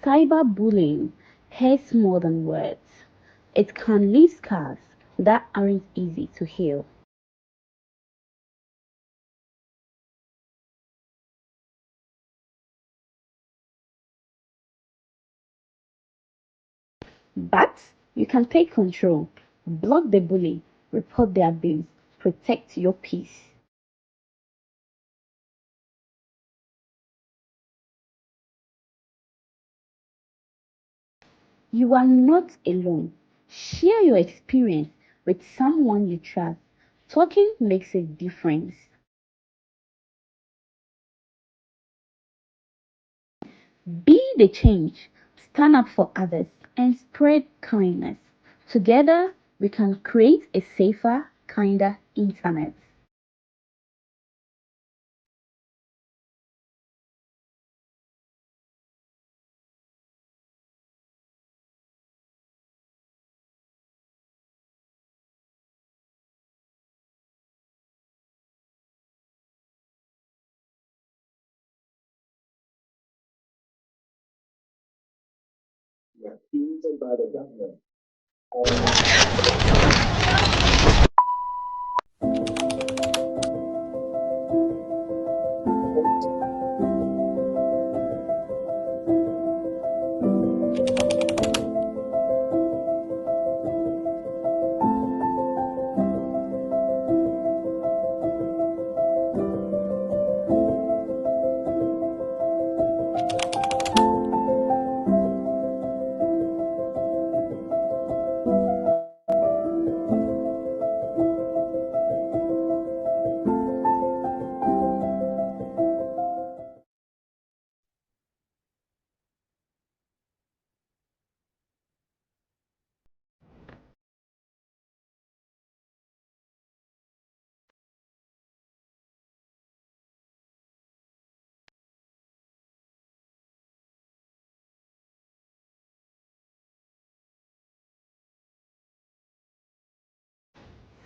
Cyberbullying hurts more than words. It can leave scars that aren't easy to heal. But you can take control, block the bully, report the abuse, protect your peace. You are not alone. Share your experience with someone you trust. Talking makes a difference. Be the change, stand up for others, and spread kindness. Together, we can create a safer, kinder internet.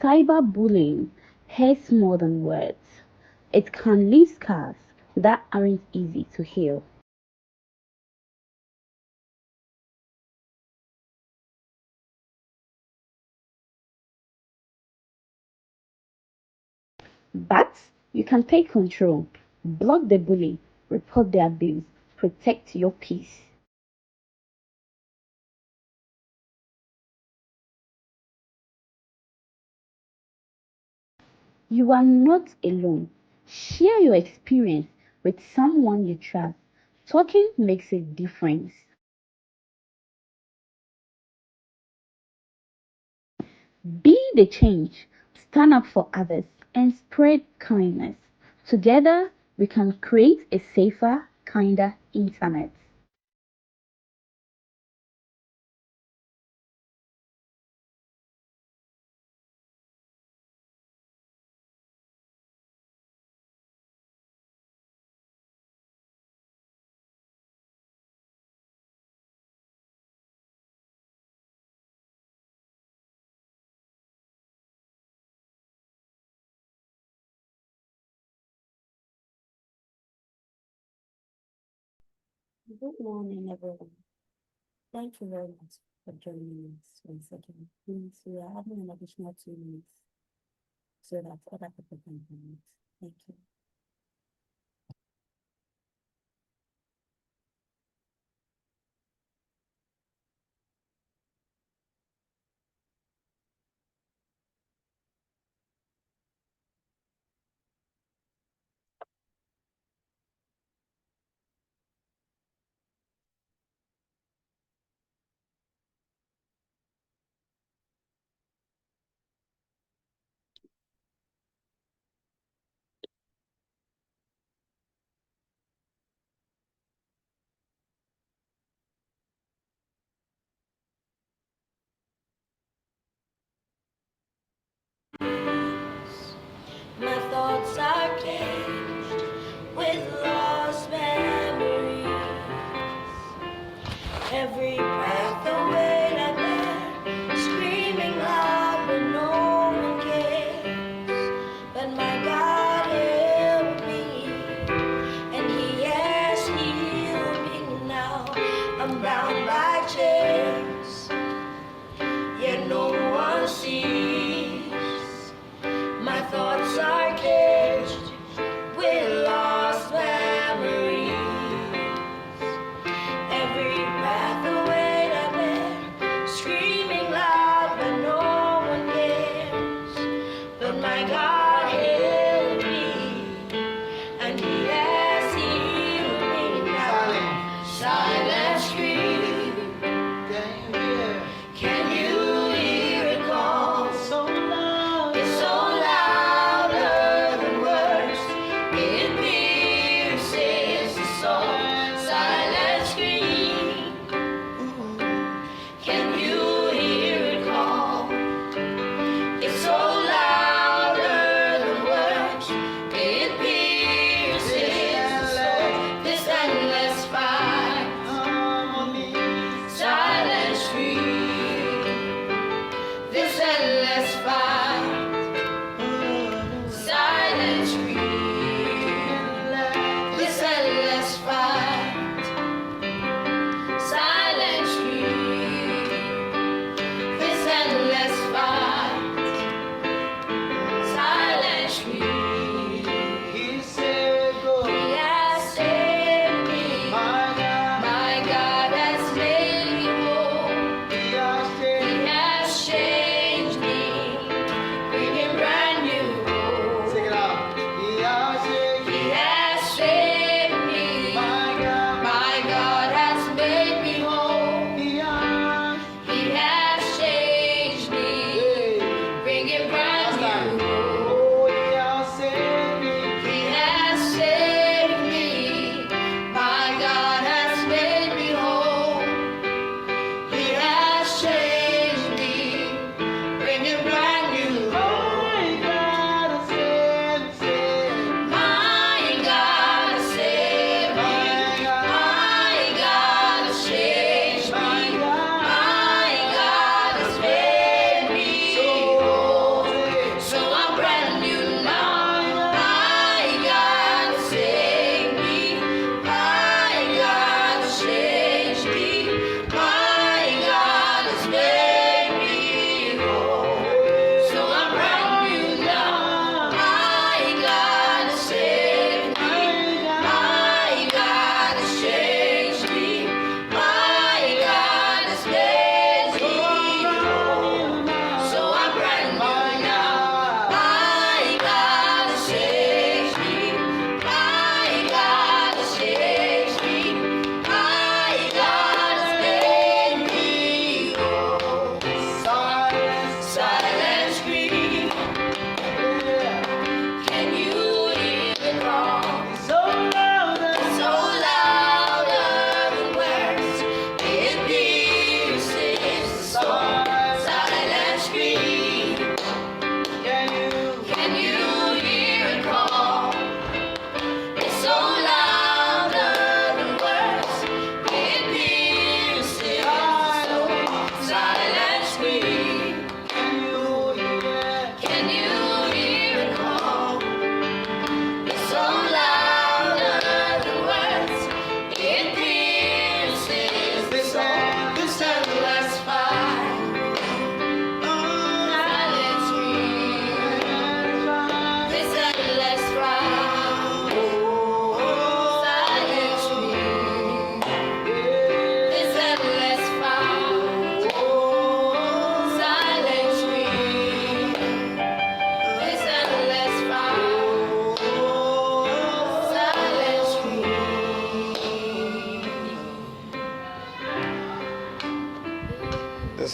Cyberbullying hurts more than words. It can leave scars that aren't easy to heal. But you can take control, block the bully, report the abuse, protect your peace. You are not alone. Share your experience with someone you trust. Talking makes a difference. Be the change, stand up for others, and spread kindness. Together, we can create a safer, kinder internet. Good morning, everyone. Thank you very much for joining us once again. Please, we are having an additional 2 minutes so that other people can join us. Thank you.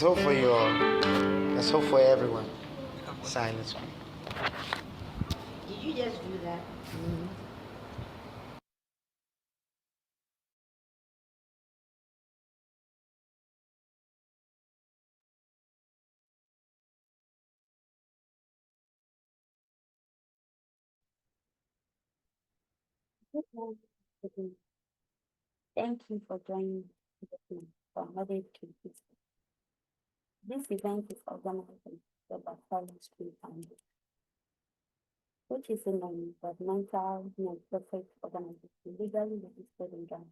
Let's hope for you all. Let's hope for everyone. Silence, please. Did you just do that? Okay. Thank you for joining me for another education. This event is organized by Silent Street Foundation, which is a non-governmental, non-profit organization legally registered in Ghana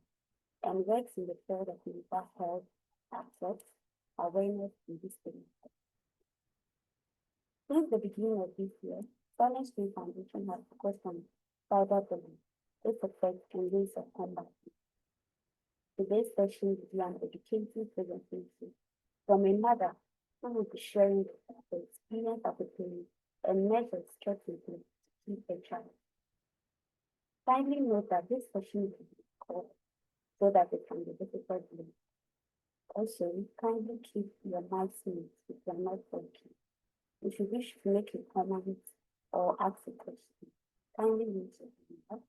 and works in the field of mental health access, awareness, and disability. Since the beginning of this year, Silent Street Foundation has focused on cyberbullying, its effects, and ways of combating. Today's session will be an educative presentation from a mother who will be sharing the experience of the parent and measures strategically to keep a child. Kindly note that this session will be recorded so that it can be difficult to read. Also, kindly keep your mics mute if you are not working. If you wish to make a comment or ask a question, kindly use your hand up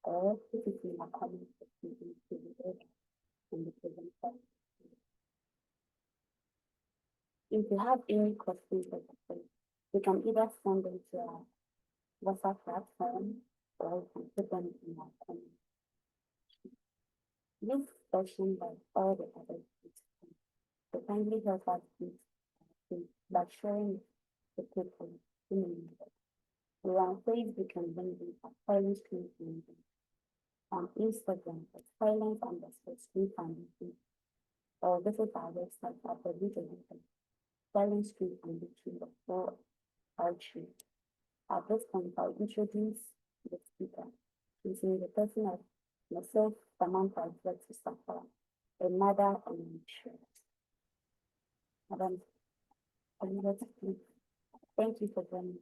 or put it in a comment section into the order and the presenter. If you have any questions or comments, you can either send them to our WhatsApp platform or you can put them in our comments. This session by all the other participants to kindly help us by sharing the people who need it. We are on Facebook and LinkedIn at Silent Screen Foundation, on Instagram at silence_screen foundation, or visit our website at www.silencescreenfoundation.org. At this point, I'll introduce the speaker, using the person of myself, Samantha Alexis Safara, a mother and a child. Madam, thank you for joining.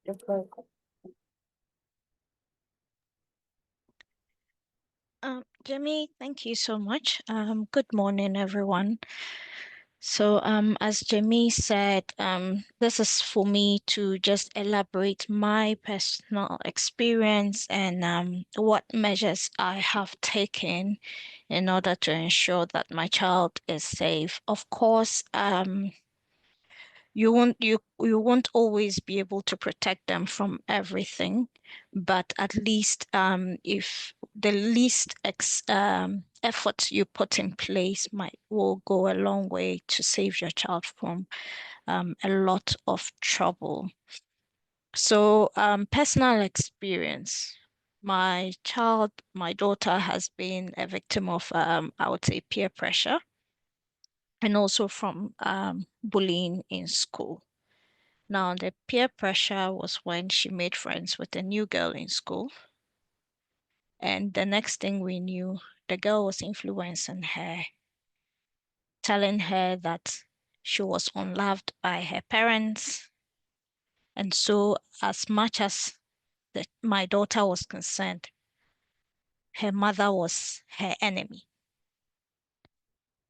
You're welcome. Jimmy, thank you so much. Good morning, everyone. So, as Jimmy said, this is for me to just elaborate my personal experience and what measures I have taken in order to ensure that my child is safe. Of course, you won't always be able to protect them from everything, but at least if the least effort you put in place will go a long way to save your child from a lot of trouble. So personal experience. My daughter has been a victim of I would say peer pressure and also from bullying in school. Now, the peer pressure was when she made friends with a new girl in school. And the next thing we knew, the girl was influencing her, telling her that she was unloved by her parents. And so, as much as my daughter was concerned, her mother was her enemy,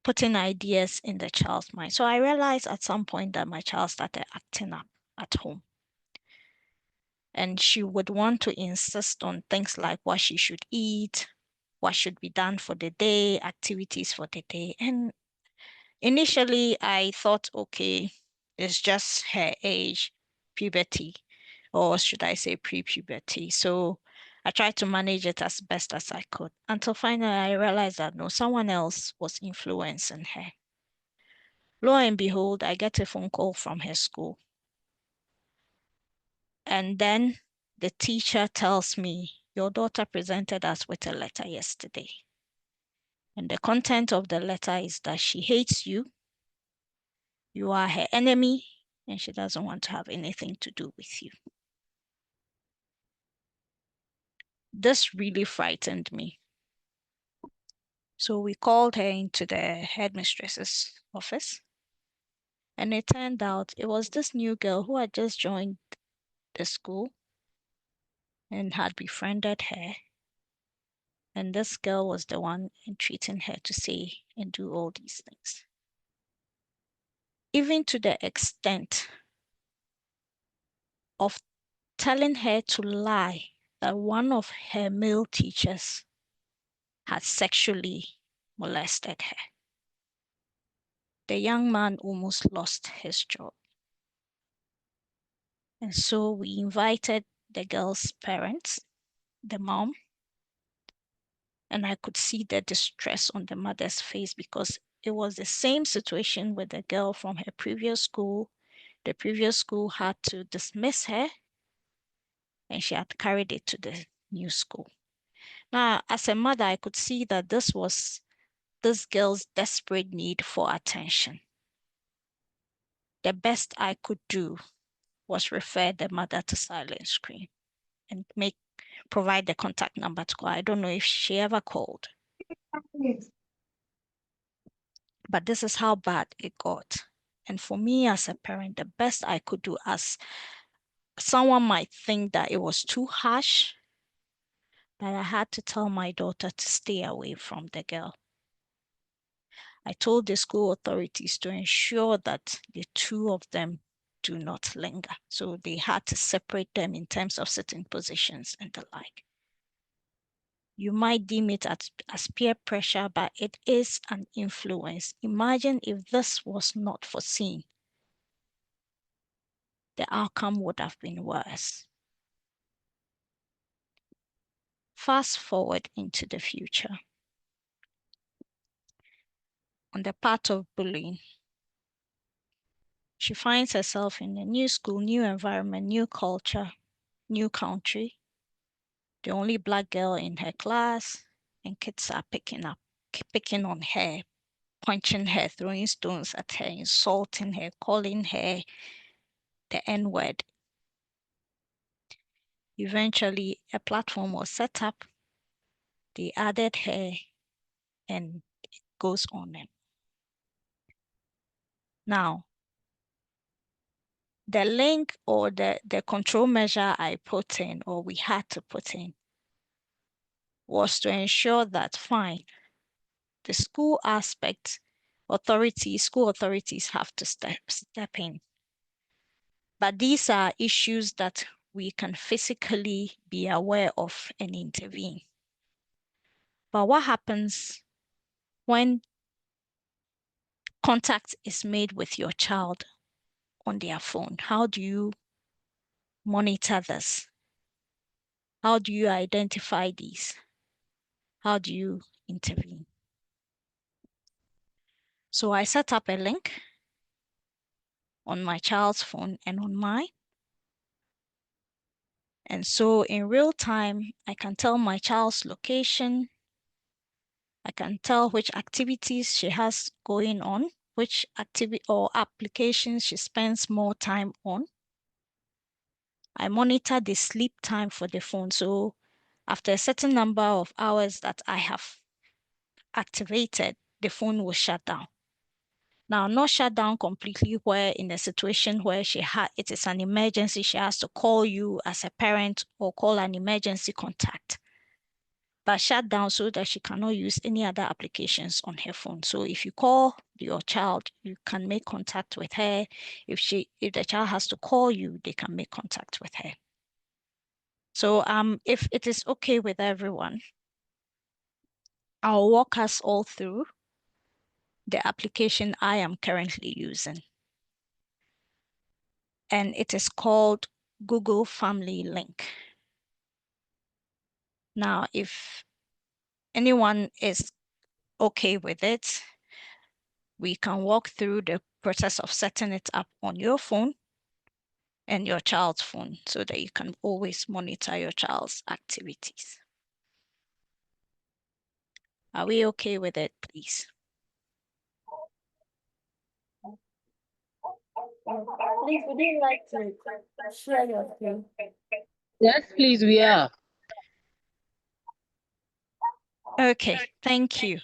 putting ideas in the child's mind. So I realized at some point that my child started acting up at home. And she would want to insist on things like what she should eat, what should be done for the day, activities for the day. And initially, I thought, okay, it's just her age, puberty, or should I say pre-puberty. So I tried to manage it as best as I could until finally I realized that no, someone else was influencing her. Lo and behold, I get a phone call from her school. And then the teacher tells me, your daughter presented us with a letter yesterday. And the content of the letter is that she hates you, you are her enemy, and she doesn't want to have anything to do with you. This really frightened me. So we called her into the headmistress's office. And it turned out it was this new girl who had just joined the school and had befriended her And this girl was the one entreating her to say and do all these things. Even to the extent of telling her to lie that one of her male teachers had sexually molested her. The young man almost lost his job. And so we invited the girl's parents, the mom, and I could see the distress on the mother's face because it was the same situation with the girl from her previous school. The previous school had to dismiss her, and she had carried it to the new school. Now, as a mother, I could see that this was this girl's desperate need for attention. The best I could do was refer the mother to Silent Screen and provide the contact number to call. I don't know if she ever called. But this is how bad it got. And for me as a parent, the best I could do, as someone might think that it was too harsh, but I had to tell my daughter to stay away from the girl. I told the school authorities to ensure that the two of them do not linger. So they had to separate them in terms of sitting positions and the like. You might deem it as peer pressure, but it is an influence. Imagine if this was not foreseen. The outcome would have been worse. Fast forward into the future. On the part of bullying, she finds herself in a new school, new environment, new culture, new country, the only Black girl in her class, and kids are picking on her, punching her, throwing stones at her, insulting her, calling her the N-word. Eventually, a platform was set up. They added her, and it goes on. Now, the link or the control measure I put in, or we had to put in, was to ensure that, fine, the school aspect, school authorities have to step in. But these are issues that we can physically be aware of and intervene. But what happens when contact is made with your child on their phone? How do you monitor this? How do you identify these? How do you intervene? So I set up a link on my child's phone and on mine. And so in real time, I can tell my child's location. I can tell which activities she has going on, which activity or applications she spends more time on. I monitor the sleep time for the phone. So after a certain number of hours that I have activated, the phone will shut down. Now, not shut down completely where in a situation where it is an emergency, she has to call you as a parent or call an emergency contact. But shut down so that she cannot use any other applications on her phone. So if you call your child, you can make contact with her. If the child has to call you, they can make contact with her. So if it is okay with everyone, I'll walk us all through the application I am currently using. And it is called Google Family Link. Now, if anyone is okay with it, we can walk through the process of setting it up on your phone and your child's phone so that you can always monitor your child's activities. Are we okay with it, please? Please, would you like to share your screen? Yes, please, we are. Okay, thank you.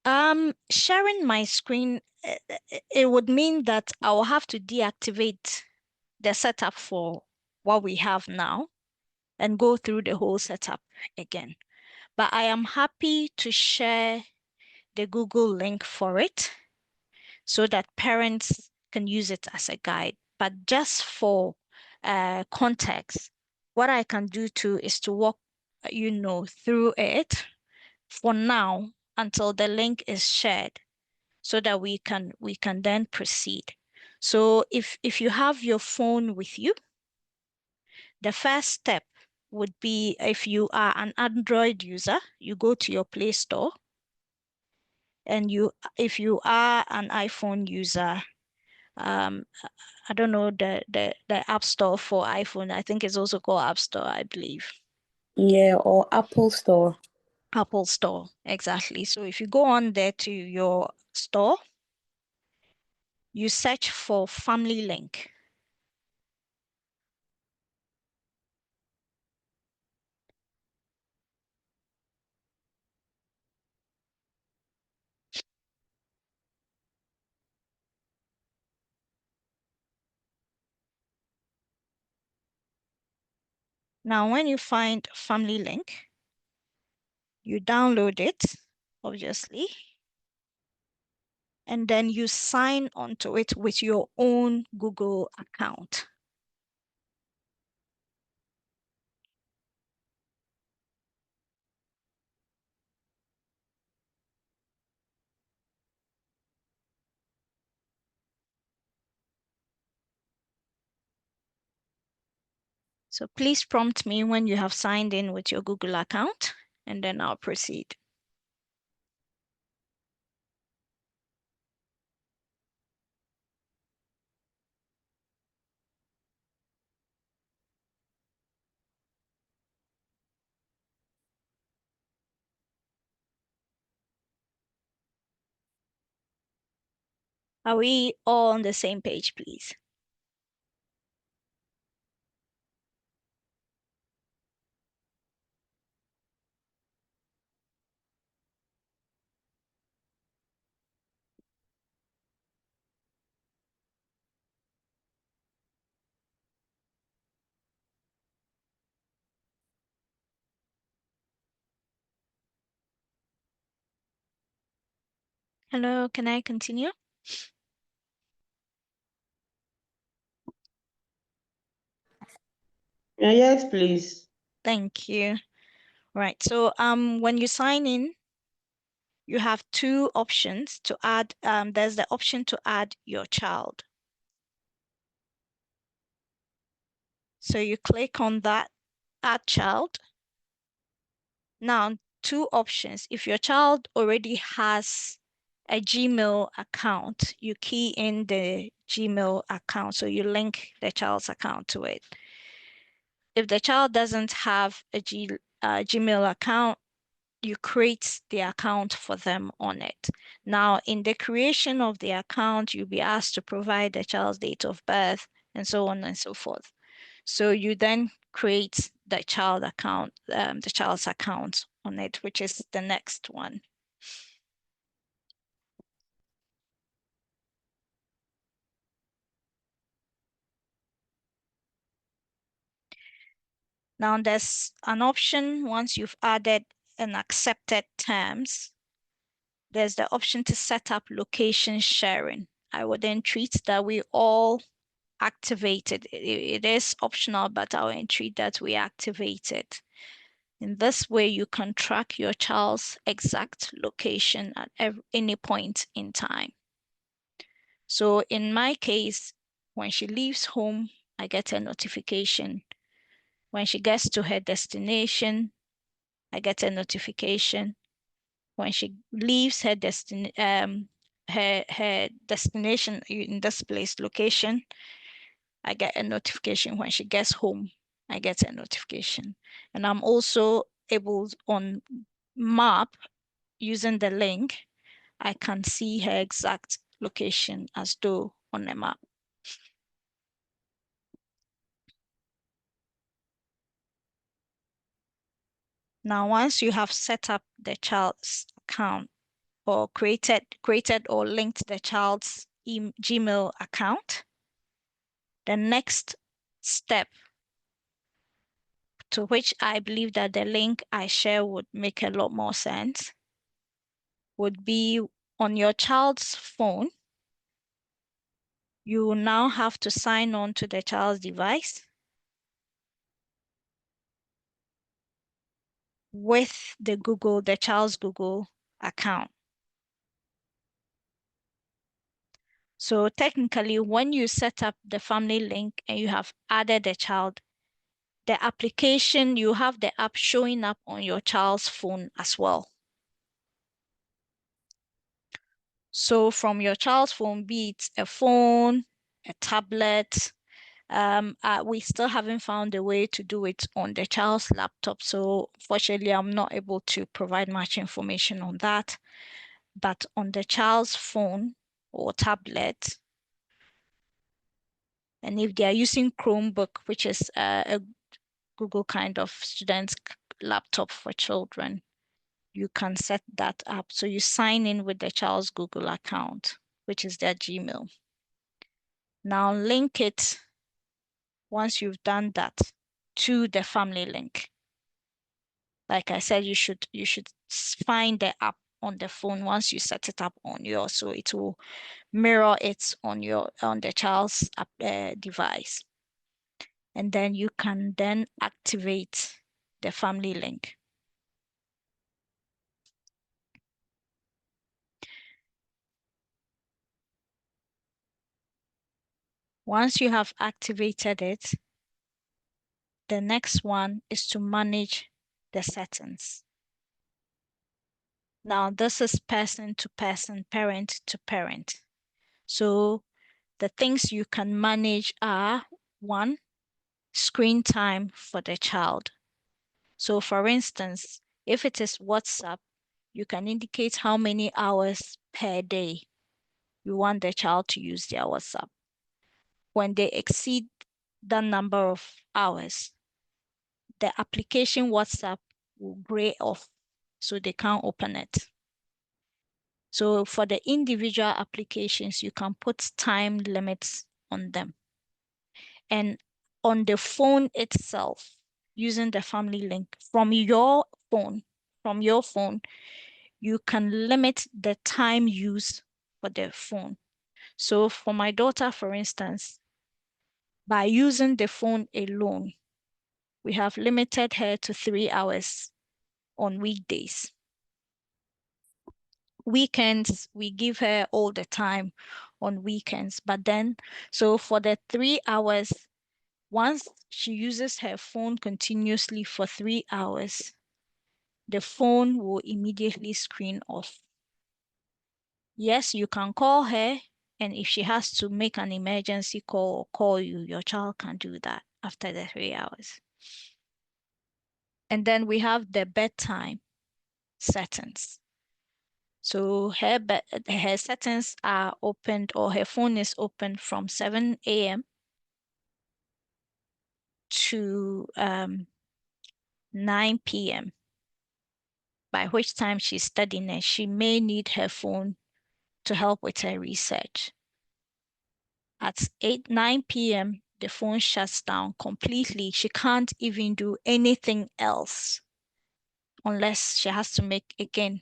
Sharing my screen, it would mean that I will have to deactivate the setup for what we have now and go through the whole setup again. but I am happy to share the Google link for it so that parents can use it as a guide. But just for context, what I can do too is to walk, through it for now until the link is shared so that we can then proceed. So if you have your phone with you, the first step would be, if you are an Android user, you go to your Play Store, and if you are an iPhone user, I don't know the App Store for iPhone. I think it's also called App Store, I believe. Yeah, or Apple Store. Apple Store, exactly. So if you go on there to your store, you search for Family Link. Now, when you find Family Link, you download it, obviously, and then you sign onto it with your own Google account. So please prompt me when you have signed in with your Google account, and then I'll proceed. Are we all on the same page, please? Hello, can I continue? Yes, please. Thank you. Right, so when you sign in, you have two options to add. There's the option to add your child. So you click on that, add child. Now, two options. If your child already has a Gmail account, you key in the Gmail account. So you link the child's account to it. If the child doesn't have a Gmail account, you create the account for them on it. Now, in the creation of the account, you'll be asked to provide the child's date of birth and so on and so forth. So you then create the child's account on it, which is the next one. Now there's an option once you've added and accepted terms. There's the option to set up location sharing. I would then treat that we all activate it. It is optional, but I will entreat that we activate it. In this way, you can track your child's exact location at any point in time. So in my case, when she leaves home, I get a notification. When she gets to her destination, I get a notification. When she leaves her destination, in this place location, I get a notification. When she gets home, I get a notification. And I'm also able on map, using the link, I can see her exact location as though on a map. Now, once you have set up the child's account or created or linked the child's Gmail account, the next step to which I believe that the link I share would make a lot more sense, would be on your child's phone. You will now have to sign on to the child's device with the child's Google account. So technically, when you set up the family link and you have added the child, the application, you have the app showing up on your child's phone as well. So from your child's phone, be it a phone, a tablet, we still haven't found a way to do it on the child's laptop. So fortunately, I'm not able to provide much information on that. But on the child's phone or tablet, and if they are using Chromebook, which is a Google kind of student's laptop for children, you can set that up. So you sign in with the child's Google account, which is their Gmail. Now link it, once you've done that, to the family link. Like I said, you should find the app on the phone once you set it up on yours, so it will mirror it on the child's device. And then you can then activate the family link. Once you have activated it, the next one is to manage the settings. Now, this is person to person, parent to parent. So the things you can manage are, one, screen time for the child. So for instance, if it is WhatsApp, you can indicate how many hours per day you want the child to use their WhatsApp. When they exceed that number of hours, the application WhatsApp will gray off, so they can't open it. So for the individual applications, you can put time limits on them. And on the phone itself, using the family link from your phone, you can limit the time used for the phone. So for my daughter, for instance, by using the phone alone, we have limited her to 3 hours on weekdays. Weekends, we give her all the time on weekends. But then, so for the 3 hours, once she uses her phone continuously for 3 hours, the phone will immediately screen off. Yes, you can call her, and if she has to make an emergency call or call you, your child can do that after the 3 hours. And then we have the bedtime settings. So her settings are opened, or her phone is opened from 7 a.m. to 9 p.m., by which time she's studying and she may need her phone to help with her research. At 9 p.m., the phone shuts down completely. She can't even do anything else unless she has to make, again,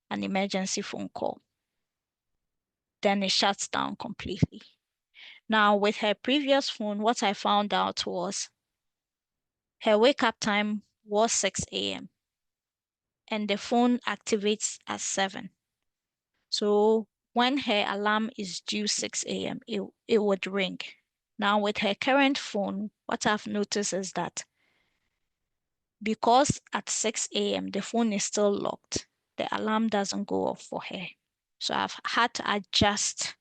an emergency phone call. Then it shuts down completely. Now, with her previous phone, what I found out was her wake-up time was 6 a.m. and the phone activates at 7. So when her alarm is due 6 a.m., it would ring. Now, with her current phone, what I've noticed is that because at 6 a.m. the phone is still locked, the alarm doesn't go off for her. So I've had to adjust,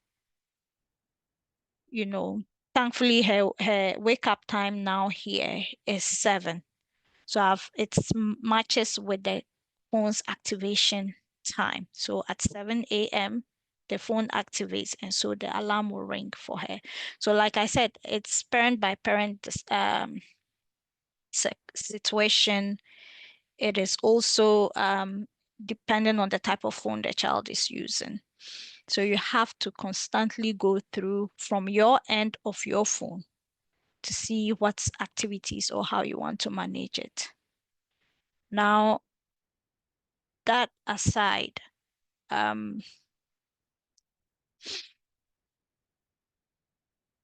thankfully her wake-up time now here is 7. So it matches with the phone's activation time. So at 7 a.m., the phone activates, and so the alarm will ring for her. So like I said, it's parent by parent situation. It is also depending on the type of phone the child is using. So you have to constantly go through from your end of your phone to see what activities or how you want to manage it. Now, that aside,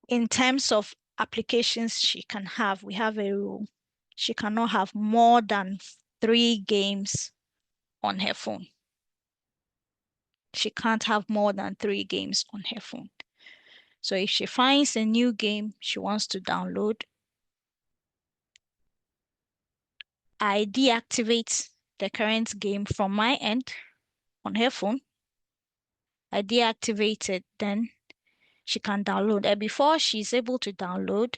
in terms of applications she can have, we have a rule. She cannot have more than 3 games on her phone. She can't have more than 3 games on her phone. So if she finds a new game she wants to download, I deactivate the current game from my end on her phone. I deactivate it, then she can download. And before she's able to download,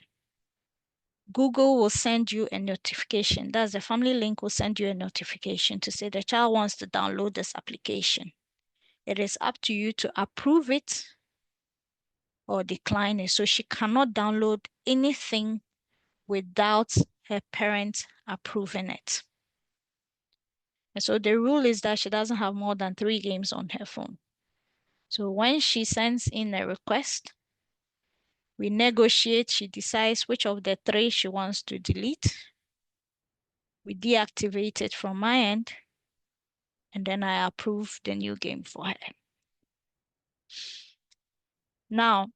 Google will send you a notification. That's the family link will send you a notification to say the child wants to download this application. It is up to you to approve it or decline it. So she cannot download anything without her parents approving it. And so the rule is that she doesn't have more than 3 games on her phone. So when she sends in a request, we negotiate, she decides which of the 3 she wants to delete. We deactivate it from my end, and then I approve the new game for her. Now,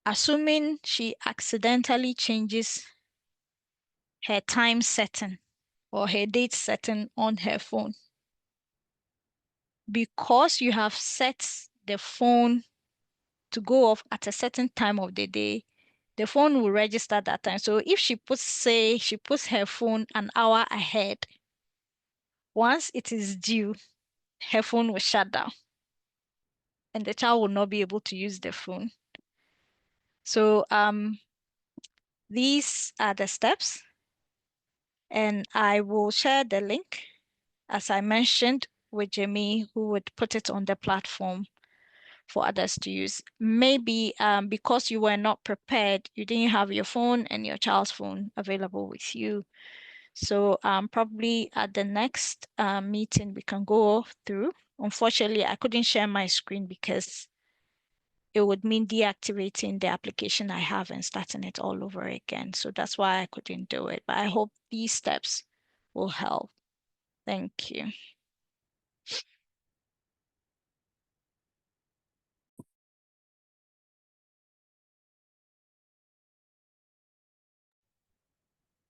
assuming she accidentally changes her time setting or her date setting on her phone, because you have set the phone to go off at a certain time of the day, the phone will register that time. So if she puts her phone an hour ahead, once it is due, her phone will shut down and the child will not be able to use the phone. So these are the steps, and I will share the link, as I mentioned, with Jamie, who would put it on the platform for others to use. Maybe because you were not prepared, you didn't have your phone and your child's phone available with you. So probably at the next meeting, we can go through. Unfortunately, I couldn't share my screen because it would mean deactivating the application I have and starting it all over again. So that's why I couldn't do it. But I hope these steps will help. Thank you.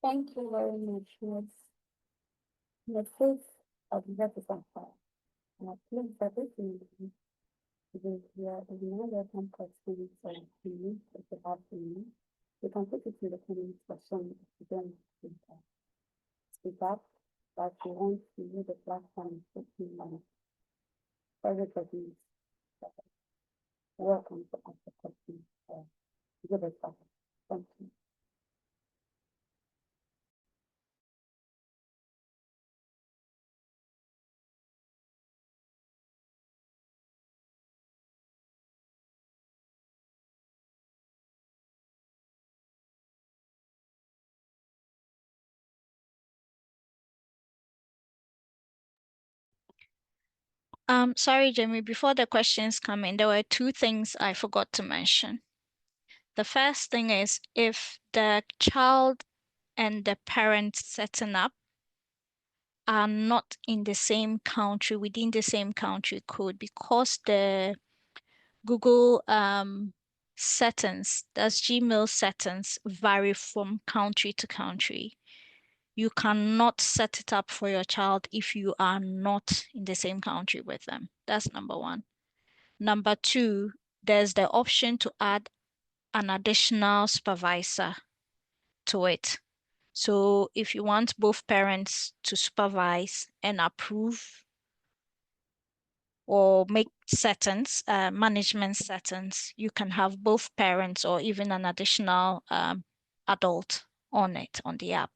Thank you very much, Miss. The fifth of the representative. Please, that is here is another complex things that you if you have to me. You can put it in the comment section if you don't speak up, but you want to use the platform to speak on everybody is welcome to ask the question. Give it back. Thank you. Sorry, Jamie, before the questions come in, there were 2 things I forgot to mention. The first thing is if the child and the parent setting up are not in the same country, within the same country code, because the Google settings, that's Gmail settings, vary from country to country. You cannot set it up for your child if you are not in the same country with them. That's number 1. Number 2, there's the option to add an additional supervisor to it. So if you want both parents to supervise and approve or make settings, management settings, you can have both parents or even an additional adult on it, on the app.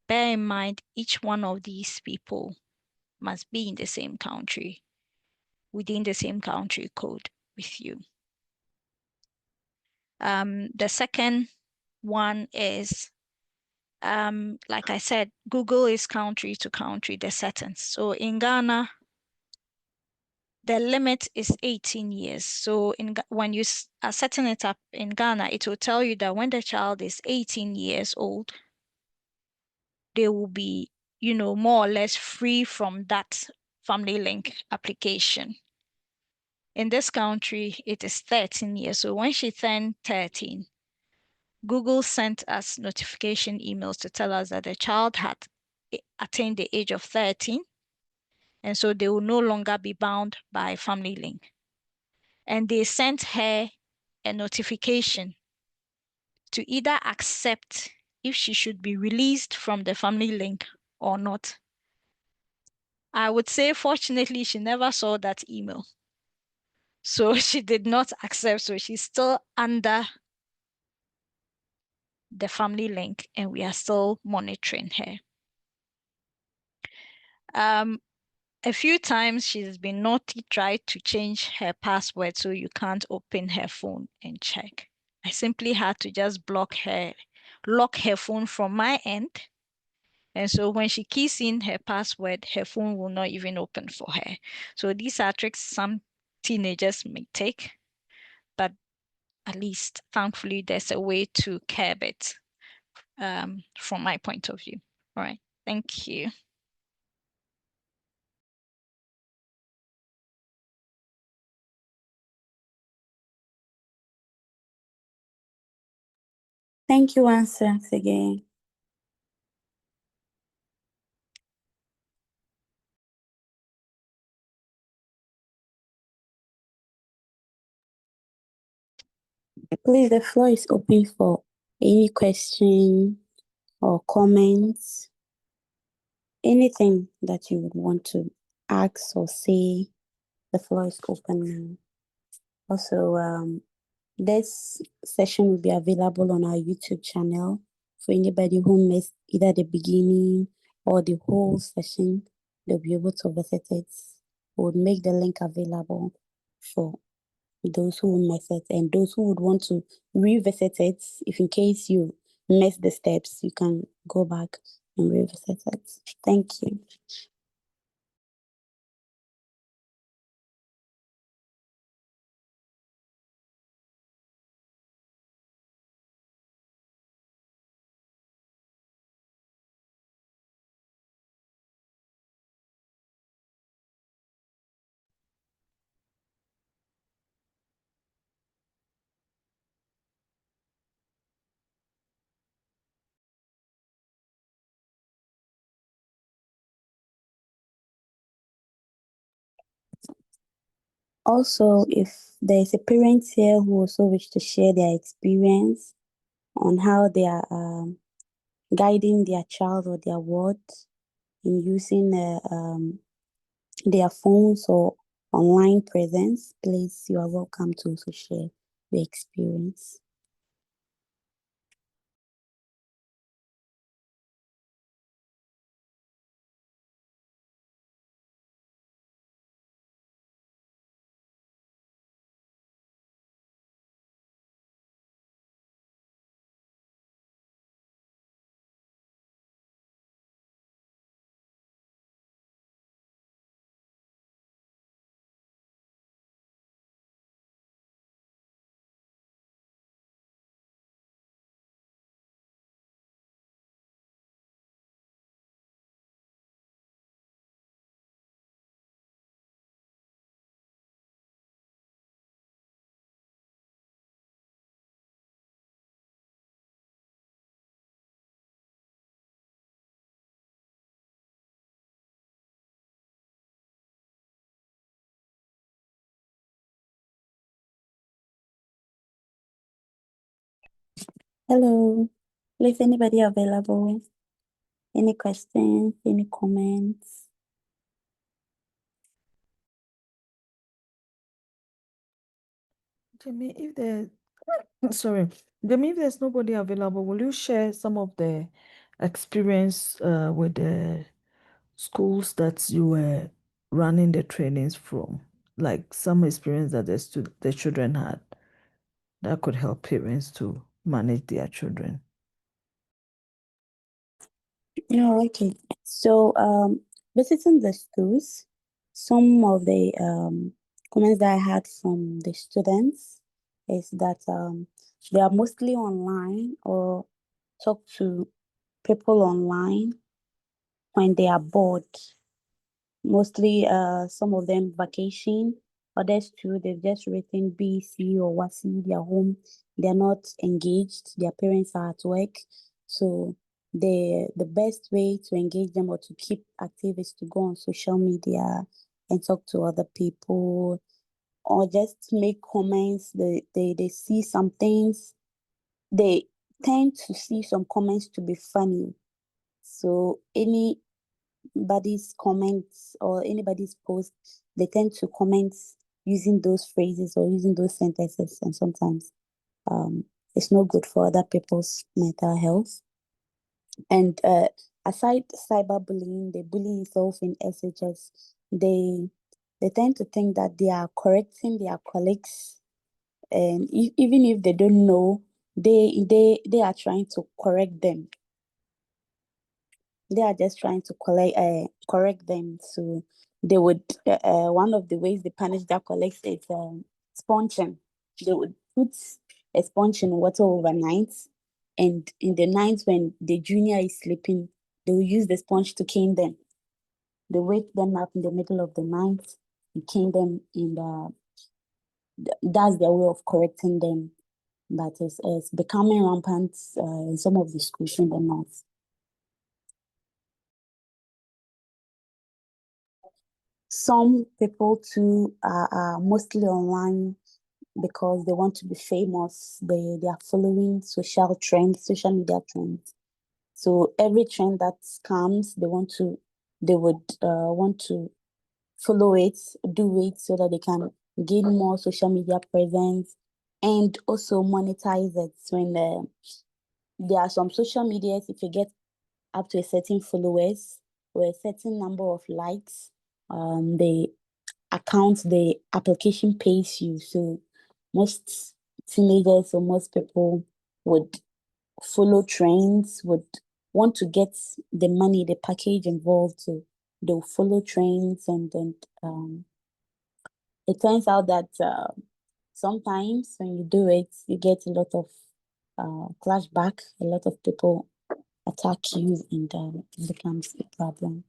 Bear in mind, each one of these people must be in the same country, within the same country code with you. The second one is, like I said, Google is country to country, the settings. So in Ghana, the limit is 18 years. So when you are setting it up in Ghana, it will tell you that when the child is 18 years old, they will be, more or less free from that family link application. In this country, it is 13 years. So when she turned 13, Google sent us notification emails to tell us that the child had attained the age of 13, and so they will no longer be bound by family link. And they sent her a notification to either accept if she should be released from the family link or not. I would say, fortunately, she never saw that email. So she did not accept. So she's still under the family link, and we are still monitoring her. A few times she's been naughty, tried to change her password so you can't open her phone and check. I simply had to just lock her phone from my end. And so when she keys in her password, her phone will not even open for her. So these are tricks some teenagers may take, but at least, thankfully, there's a way to curb it, from my point of view. All right, thank you. Thank you once again. Please, the floor is open for any question or comments. Anything that you would want to ask or say, the floor is open now. Also, this session will be available on our YouTube channel for anybody who missed either the beginning or the whole session. They'll be able to visit it. We'll make the link available for those who miss it and those who would want to revisit it. If in case you missed the steps, you can go back and revisit it. Thank you. Also, if there is a parent here who also wish to share their experience on how they are guiding their child or their ward in using their phones or online presence, please, you are welcome to also share your experience. Hello, is anybody available? Any questions, any comments? Jimmy, if there's nobody available, will you share some of the experience with the schools that you were running the trainings from? Like some experience that the children had that could help parents to manage their children. No, okay. So, visiting the schools. some of the comments that I had from the students is that they are mostly online or talk to people online when they are bored. Mostly some of them vacation, others too, they've just written BC or WASI, they're home, they're not engaged, their parents are at work. So the best way to engage them or to keep active is to go on social media and talk to other people or just make comments. They see some things, they tend to see some comments to be funny. So anybody's comments or anybody's post, they tend to comment using those phrases or using those sentences, and sometimes it's not good for other people's mental health. And aside cyberbullying, the bullying itself in SHS, they tend to think that they are correcting their colleagues, and even if they don't know, they are trying to correct them. They are just trying to correct them. So they would one of the ways they punish their colleagues is sponging. They would put a sponge in water overnight, and in the night when the junior is sleeping, they will use the sponge to cane them. They wake them up in the middle of the night and cane them, and that's their way of correcting them. But it's becoming rampant in some of the schools in the north. Some people too are mostly online because they want to be famous. They are following social trends, social media trends. So every trend that comes, they would want to follow it, do it so that they can gain more social media presence and also monetize it. When there are some social medias, if you get up to a certain followers or a certain number of likes, the application pays you. So most teenagers or most people would follow trends, would want to get the money, the package involved. So they'll follow trends, and then it turns out that sometimes when you do it, you get a lot of clashback. A lot of people attack you, and it becomes a problem.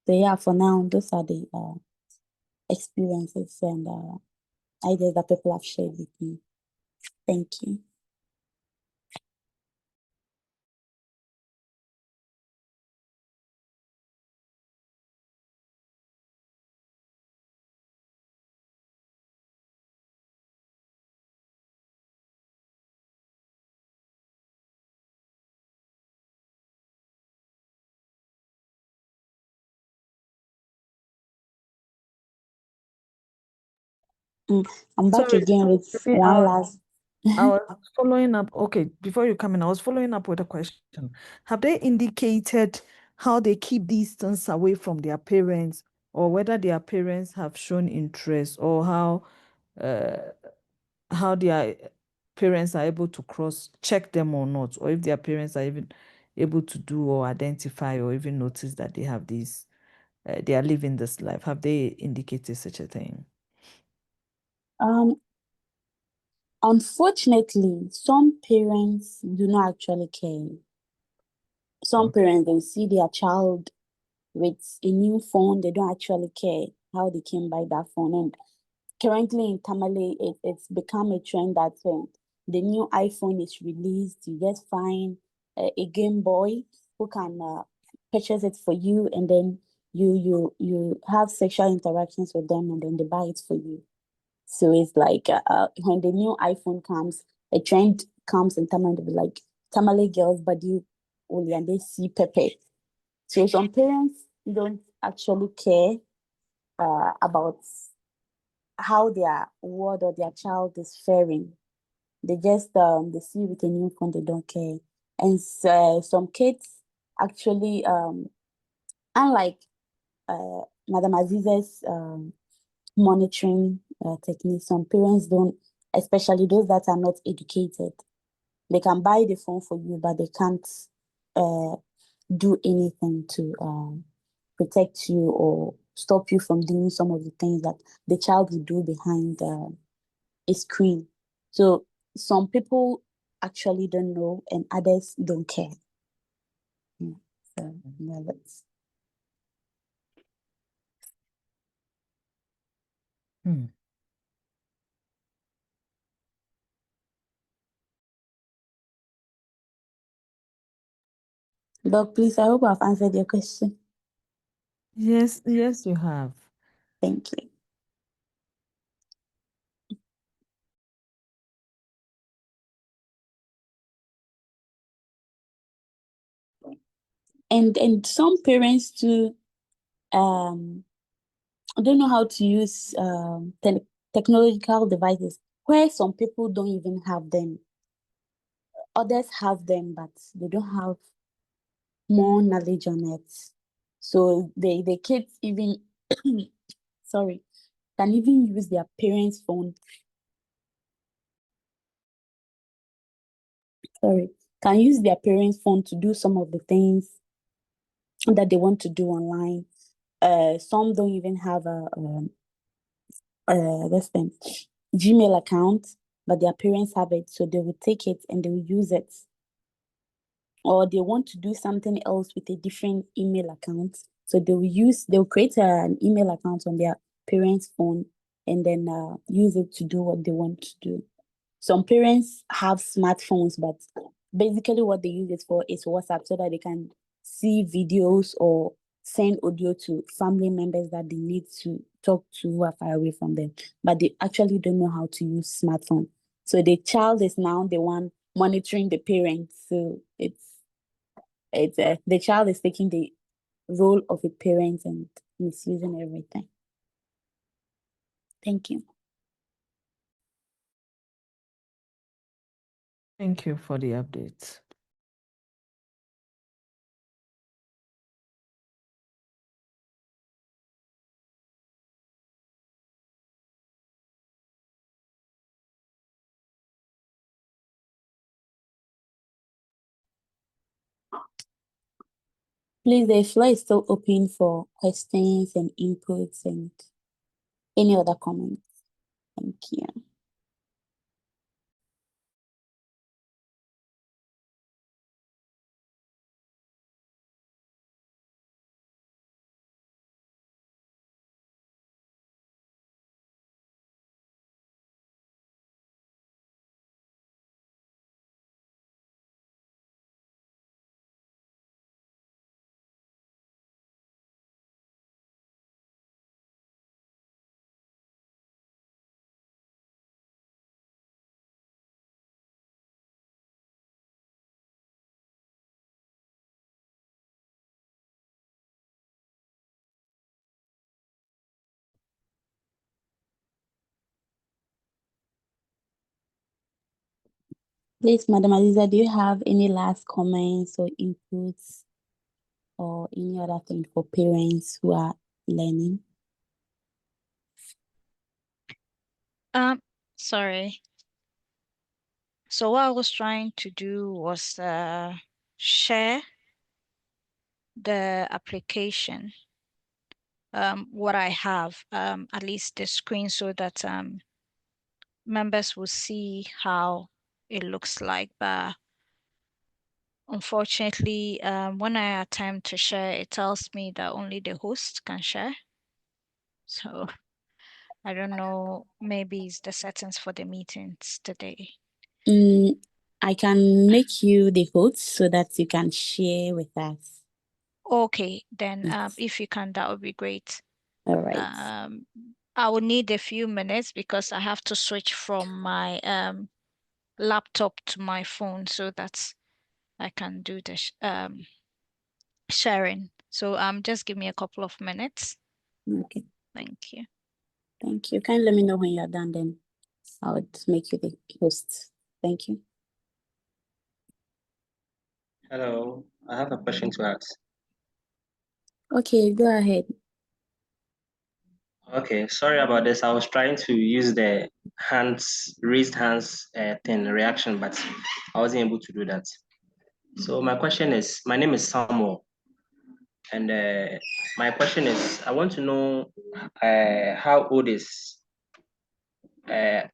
So yeah, for now, those are the experiences and ideas that people have shared with me. Thank you. I'm back Sorry, again with maybe one last. I was following up. Okay, before you come in, I was following up with a question. Have they indicated how they keep distance away from their parents, or whether their parents have shown interest, or how their parents are able to cross check them or not, or if their parents are even able to do or identify or even notice that they have these, they are living this life? Have they indicated such a thing? Um, Unfortunately, some parents do not actually care. Some parents, they see their child with a new phone, they don't actually care how they came by that phone. And currently in Tamale, it's become a trend that when the new iPhone is released, you just find a Game Boy who can purchase it for you, and then you have sexual interactions with them, and then they buy it for you. So it's like when the new iPhone comes, a trend comes in Tamale, they'll be like Tamale girls, but you only and they see Pepe. So some parents don't actually care about how their ward or their child is faring. They just they see with a new phone, they don't care. And some kids actually unlike Madam Aziza's monitoring techniques, some parents don't, especially those that are not educated. They can buy the phone for you, but they can't do anything to protect you or stop you from doing some of the things that the child will do behind a screen. So some people actually don't know and others don't care. So yeah, that's Doc, please, I hope I've answered your question. Yes, you have. Thank you. And some parents too don't know how to use technological devices, where some people don't even have them. Others have them, but they don't have more knowledge on it. So the kids even sorry, can even use their parents' phone. Can use their parents' phone to do some of the things that they want to do online. Some don't even have this thing, Gmail account, but their parents have it, so they will take it and they will use it. Or they want to do something else with a different email account, so they'll create an email account on their parents' phone and then use it to do what they want to do. Some parents have smartphones, but basically what they use it for is WhatsApp, so that they can see videos or send audio to family members that they need to talk to who are far away from them. But they actually don't know how to use smartphone. So the child is now the one monitoring the parents. So it's the child is taking the role of a parent and misusing everything. Thank you. Thank you for the updates. Please, the floor is still open for questions and inputs and any other comments. Thank you. Please, Madam Aliza, do you have any last comments or inputs or any other thing for parents who are learning? Sorry. So what I was trying to do was share the application, what I have, at least the screen, so that members will see how it looks like. But unfortunately, when I attempt to share, it tells me that only the host can share. So I don't know, maybe it's the settings for the meetings today. I can make you the host so that you can share with us. Okay, then Yes. if you can, that would be great. All right. I will need a few minutes because I have to switch from my laptop to my phone so that I can do the sharing. So just give me a couple of minutes. Okay. Thank you. Thank you. Can you let me know when you're done, then I would make you the host. Thank you. Hello, I have a question to ask. Okay, go ahead. Okay, sorry about this. I was trying to use the raised hands thing reaction, but I wasn't able to do that. So my question is, my name is Samuel. And my question is, I want to know how old is at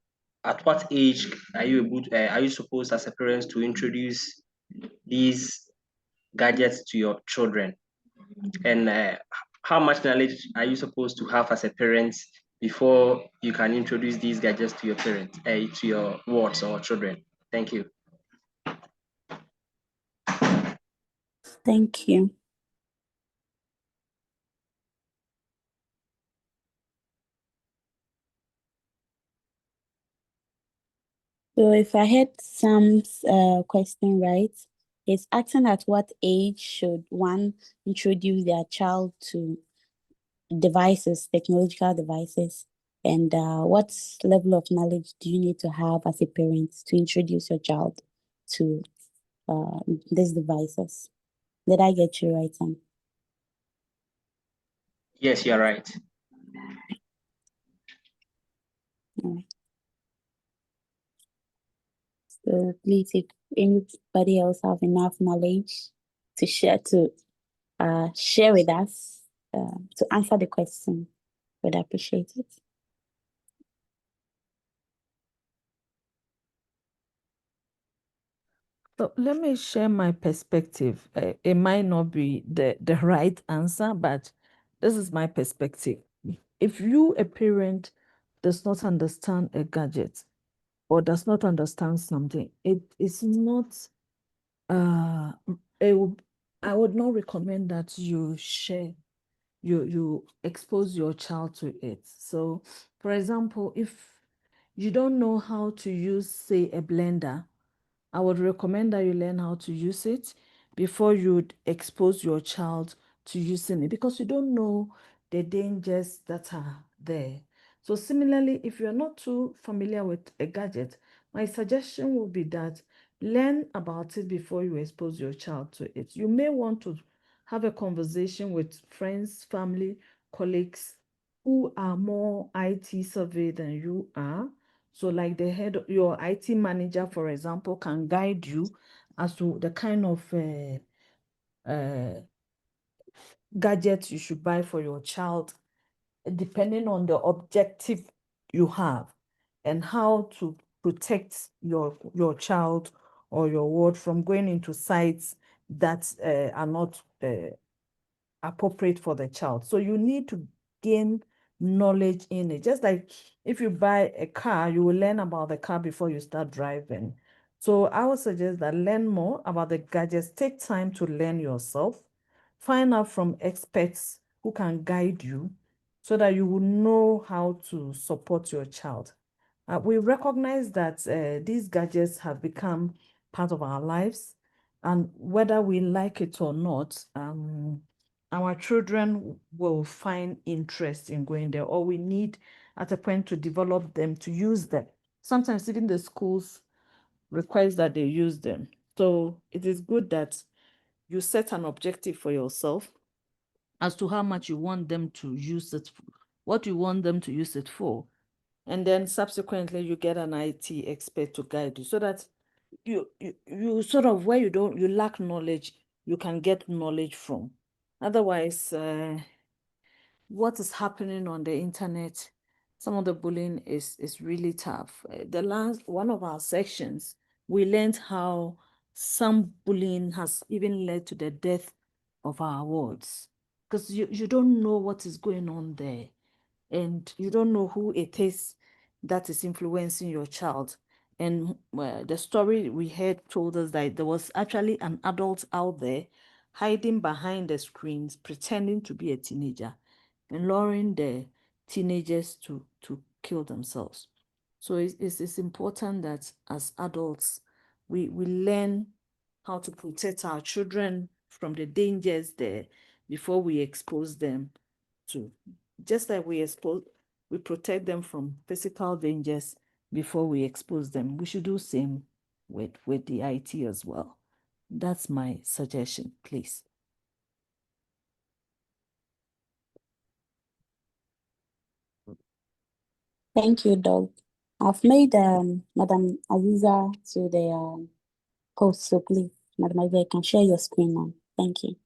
what age are you able to, are you supposed as a parent to introduce these gadgets to your children? And how much knowledge are you supposed to have as a parent before you can introduce these gadgets to your parents, to your wards or children? Thank you. Thank you. So if I heard Sam's question right, it's asking at what age should one introduce their child to devices, technological devices, and what level of knowledge do you need to have as a parent to introduce your child to these devices? Did I get you right, Sam? Yes, you're right. All right. So please, if anybody else have enough knowledge to share with us to answer the question, would appreciate it. So let me share my perspective. It might not be the right answer, but this is my perspective. If you, a parent, does not understand a gadget or does not understand something, it is not, I would not recommend that you share, you expose your child to it. So, for example, if you don't know how to use, say, a blender, I would recommend that you learn how to use it before you'd expose your child to using it, because you don't know the dangers that are there. So similarly, if you're not too familiar with a gadget, my suggestion would be that learn about it before you expose your child to it. You may want to have a conversation with friends, family, colleagues who are more IT savvy than you are. So like your IT manager, for example, can guide you as to the kind of gadgets you should buy for your child, depending on the objective you have and how to protect your child or your ward from going into sites that are not appropriate for the child. So you need to gain knowledge in it. Just like if you buy a car, you will learn about the car before you start driving. So I would suggest that learn more about the gadgets. Take time to learn yourself. Find out from experts who can guide you so that you will know how to support your child. We recognize that these gadgets have become part of our lives, and whether we like it or not, our children will find interest in going there, or we need at a point to develop them to use them. Sometimes even the schools requires that they use them. So it is good that you set an objective for yourself as to how much you want them to use it, what you want them to use it for. And then subsequently you get an IT expert to guide you so that you sort of, where you lack knowledge, you can get knowledge from. Otherwise, what is happening on the internet, some of the bullying is really tough. The last one of our sections, we learned how some bullying has even led to the death of our wards, because you don't know what is going on there, and you don't know who it is that is influencing your child. And the story we heard told us that there was actually an adult out there hiding behind the screens, pretending to be a teenager and luring the teenagers to kill themselves. So it's important that as adults, we learn how to protect our children from the dangers there before we expose them to. Just like we protect them from physical dangers before we expose them, we should do same with the IT as well. That's my suggestion, please. Thank you, Doug. I've made Madam Aziza to the host, so please, Madam Aziza, you can share your screen now. Thank you.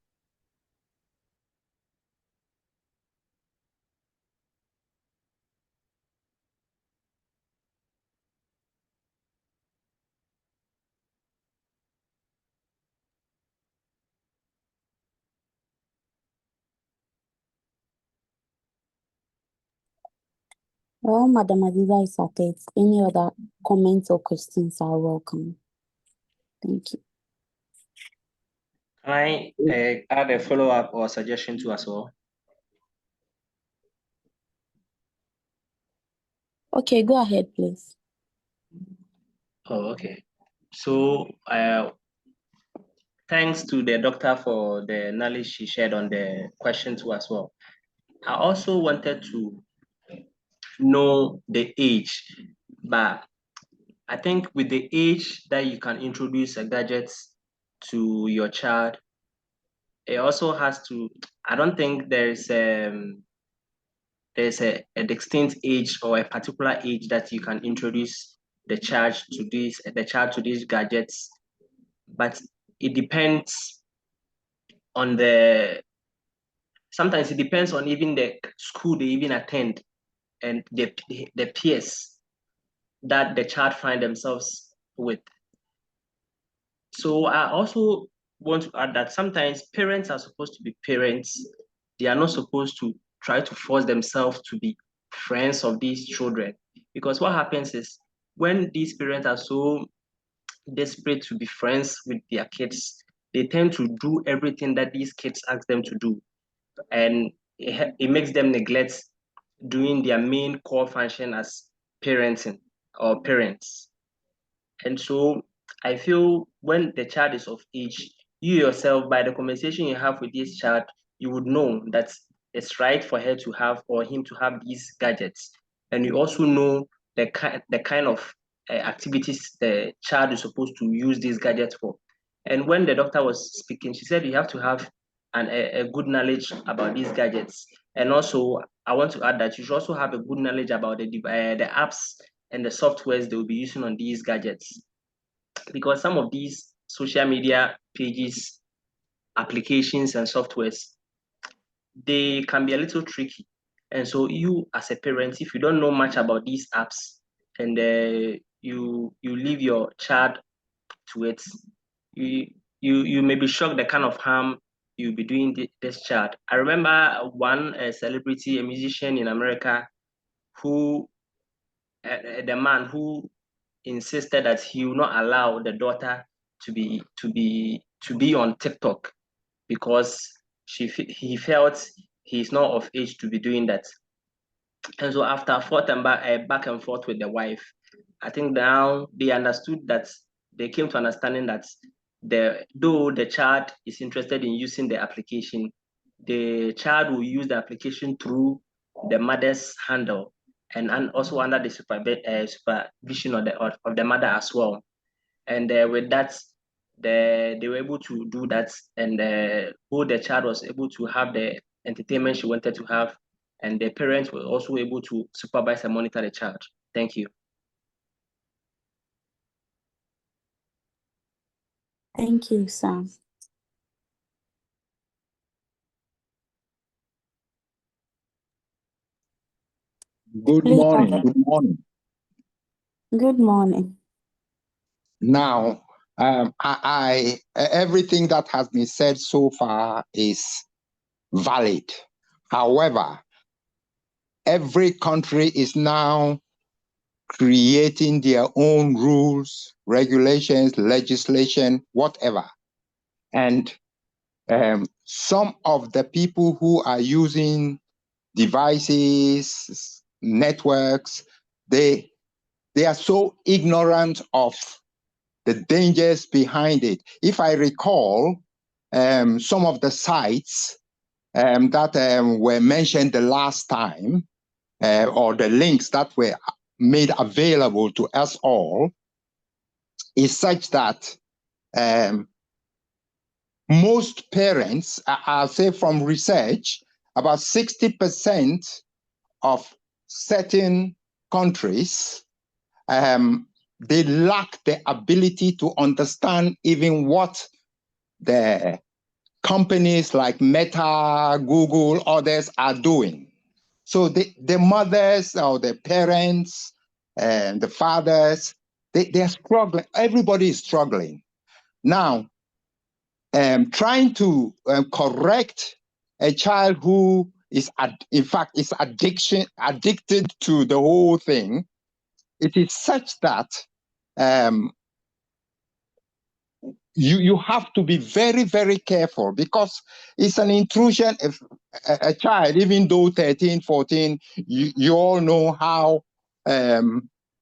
Well, Madam Aziza is at it. Any other comments or questions are welcome. Thank you. Can I add a follow-up or suggestion to us all? Okay, go ahead, please. Oh, okay. So, thanks to the doctor for the knowledge she shared on the question too as well. I also wanted to know the age, but I think with the age that you can introduce a gadget to your child, it also has to, I don't think there's a distinct age or a particular age that you can introduce the child to these gadgets, but it depends on sometimes it depends on even the school they even attend and the peers that the child find themselves with. So I also want to add that sometimes parents are supposed to be parents. They are not supposed to try to force themselves to be friends of these children. Because what happens is when these parents are so desperate to be friends with their kids, they tend to do everything that these kids ask them to do. And it makes them neglect doing their main core function as parenting or parents. And so I feel when the child is of age, you yourself, by the conversation you have with this child, you would know that it's right for her to have or him to have these gadgets. And you also know the kind of activities the child is supposed to use these gadgets for. And when the doctor was speaking, she said you have to have a good knowledge about these gadgets. And also, I want to add that you should also have a good knowledge about the apps and the softwares they will be using on these gadgets. Because some of these social media pages, applications, and softwares, they can be a little tricky. And so you as a parent, if you don't know much about these apps and you leave your child to it, you may be shocked the kind of harm you'll be doing this child. I remember one celebrity, a musician in America, who the man who insisted that he will not allow the daughter to be on TikTok because he felt he's not of age to be doing that. And so after fought and back and forth with the wife, I think now they understood that they came to understanding that though the child is interested in using the application, the child will use the application through the mother's handle and also under the supervision of the mother as well. And with that, they were able to do that, and both the child was able to have the entertainment she wanted to have, and the parents were also able to supervise and monitor the child. Thank you. Thank you, Sam. Good Please go morning. ahead. Good morning. Good morning. Now, everything that has been said so far is valid. However, every country is now creating their own rules, regulations, legislation, whatever. And some of the people who are using devices, networks, they are so ignorant of the dangers behind it. If I recall, some of the sites that were mentioned the last time, or the links that were made available to us all, is such that most parents, I'll say from research, about 60% of certain countries, they lack the ability to understand even what the companies like Meta, Google, others are doing. So the mothers or the parents and the fathers, they're struggling. Everybody is struggling. Now, trying to correct a child who in fact, is addicted to the whole thing. It is such that you have to be very, very careful, because it's an intrusion. If a child, even though 13, 14, you all know how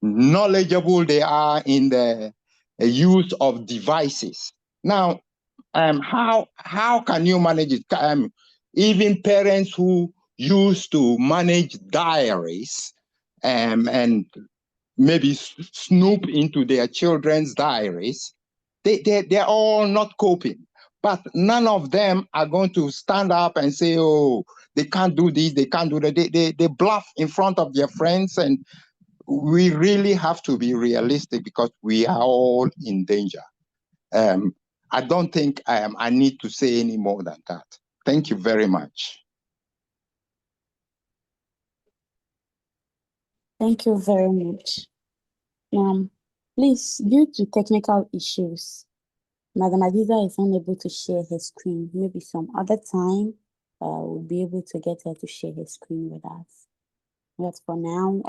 knowledgeable they are in the use of devices. Now, how can you manage it? Even parents who used to manage diaries and maybe snoop into their children's diaries, they're all not coping. But none of them are going to stand up and say, oh, they can't do this, they can't do that. They bluff in front of their friends, and we really have to be realistic, because we are all in danger. I don't think I need to say any more than that. Thank you very much. Thank you very much. Please, due to technical issues, Madam Adiza is unable to share her screen. Maybe some other time we'll be able to get her to share her screen with us. But for now,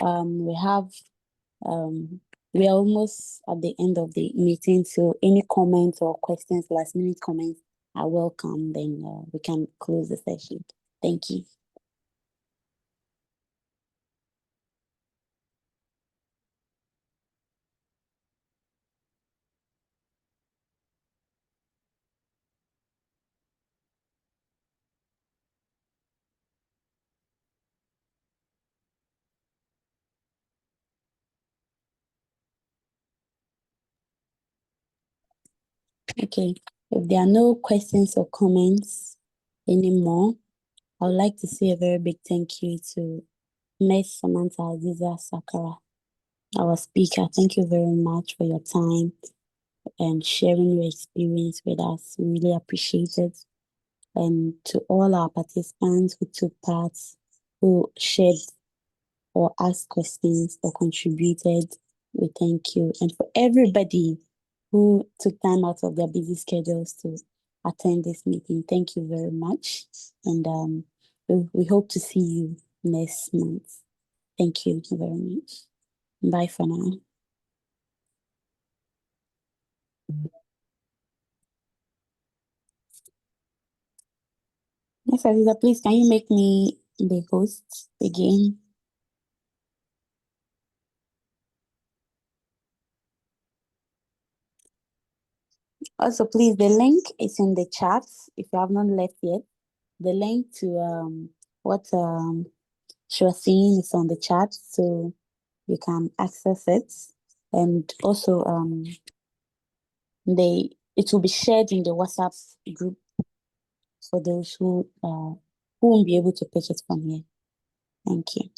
we are almost at the end of the meeting, so any comments or questions, last minute comments are welcome. Then we can close the session. Thank you. Okay, if there are no questions or comments anymore, I would like to say a very big thank you to Ms. Samantha Aziza Sakara, our speaker. Thank you very much for your time and sharing your experience with us. We really appreciate it. And to all our participants who took part, who shared or asked questions or contributed, we thank you. And for everybody who took time out of their busy schedules to attend this meeting, thank you very much. And we hope to see you next month. Thank you very much. Bye for now. Ms. Aziza, please, can you make me the host again? Also, please, the link is in the chat. If you have not left yet, the link to what she was saying is on the chat, so you can access it. And also, it will be shared in the WhatsApp group for those who won't be able to pick it from here. Thank you.